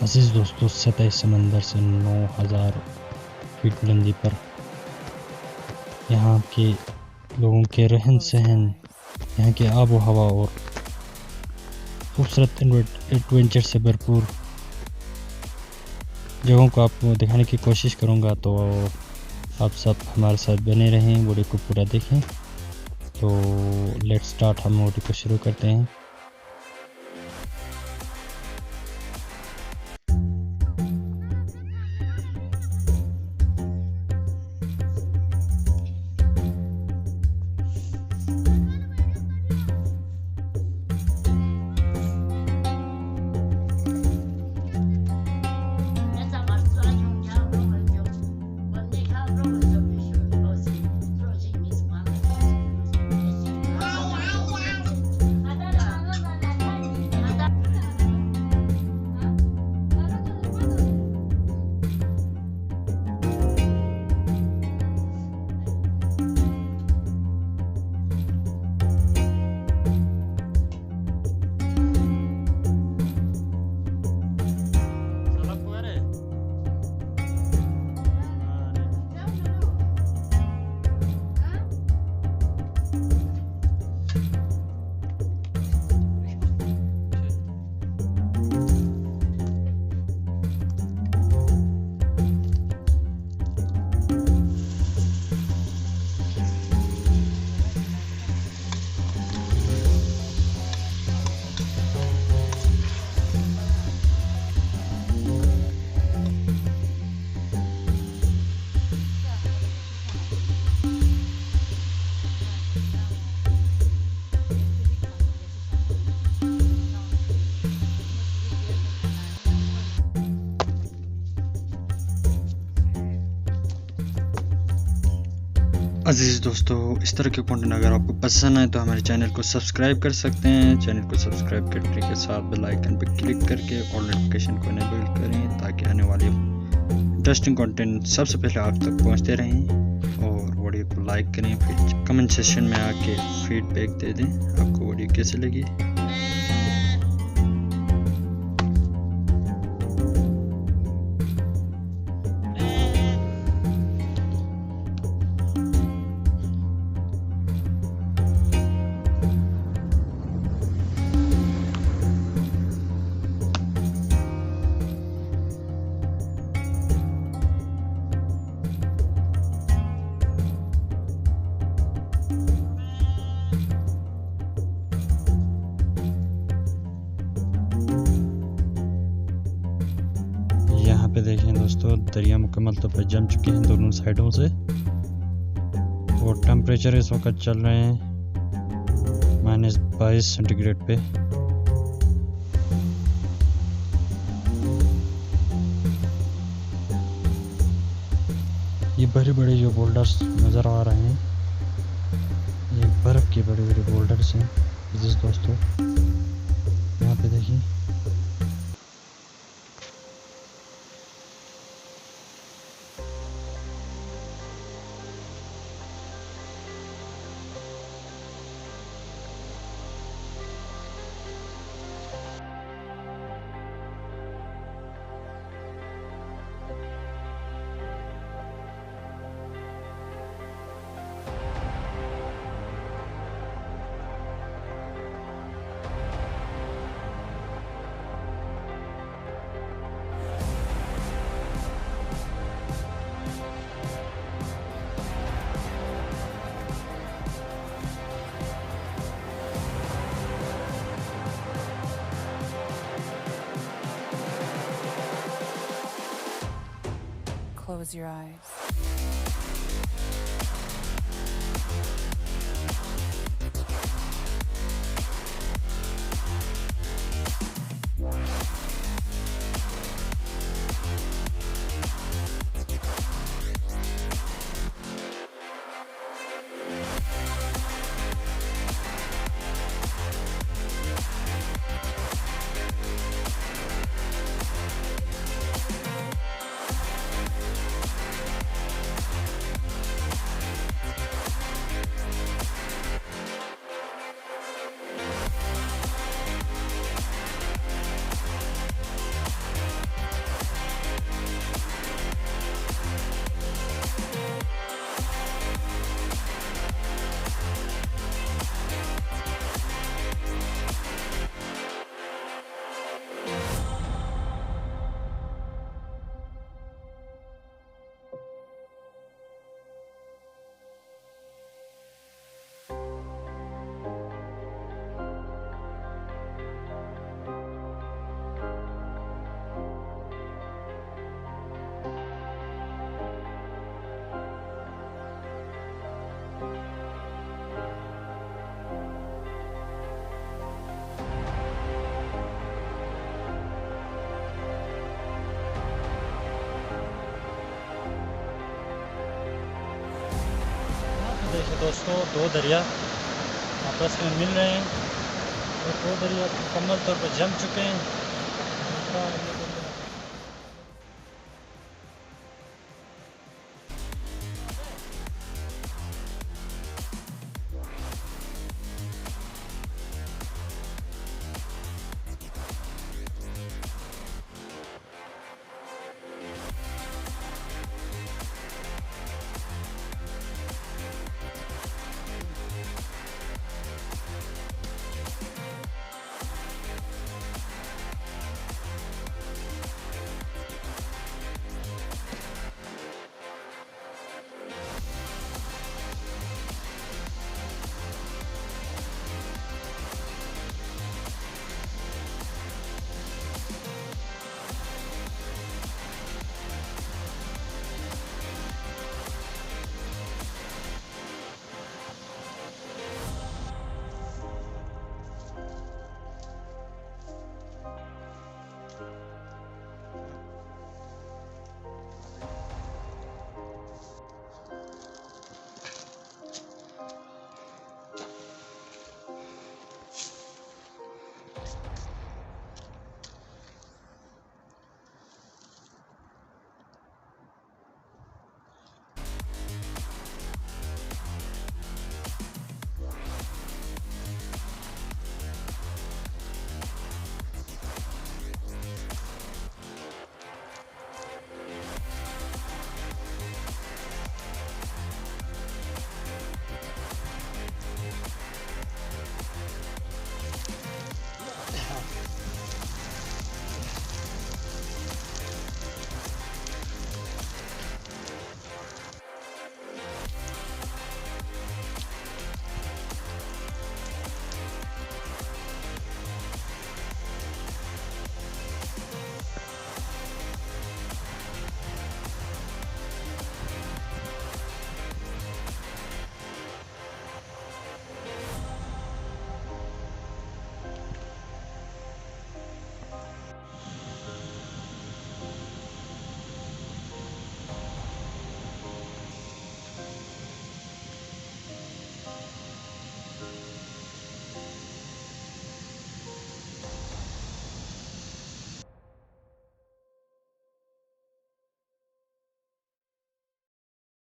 अजीज़ दोस्तों, सतह समंदर से 9000 फीट बुलंदी पर यहाँ के लोगों के रहन सहन, यहाँ की आबो हवा और खूबसूरत एडवेंचर से भरपूर जगहों को आपको दिखाने की कोशिश करूँगा। तो आप सब हमारे साथ बने रहें, वीडियो को पूरा देखें। तो लेट्स स्टार्ट, हम वीडियो को शुरू करते हैं। अजीज़ दोस्तों, इस तरह के कंटेंट अगर आपको पसंद आए तो हमारे चैनल को सब्सक्राइब कर सकते हैं। चैनल को सब्सक्राइब करने के साथ बेल आइकन पर क्लिक करके और नोटिफिकेशन को इनेबल करें ताकि आने वाले इंटरेस्टिंग कंटेंट सबसे पहले आप तक पहुंचते रहें। और वीडियो को लाइक करें, फिर कमेंट सेक्शन में आके फीडबैक दे दें आपको वीडियो कैसे लगी। यहाँ पे देखें दोस्तों, दरिया मुकम्मल तौर पर जम चुके हैं दोनों साइडों से और टेम्परेचर इस वक्त चल रहे हैं -22 सेंटीग्रेड पे। ये बड़े बड़े जो बोल्डर्स नज़र आ रहे हैं, ये बर्फ़ के बड़े बड़े बोल्डर्स हैं दोस्तों। यहाँ पे देखिए, Close your eyes. देखिए दोस्तों, दो दरिया आपस में मिल रहे हैं और दो दरिया मुकम्मल तौर पर जम चुके हैं।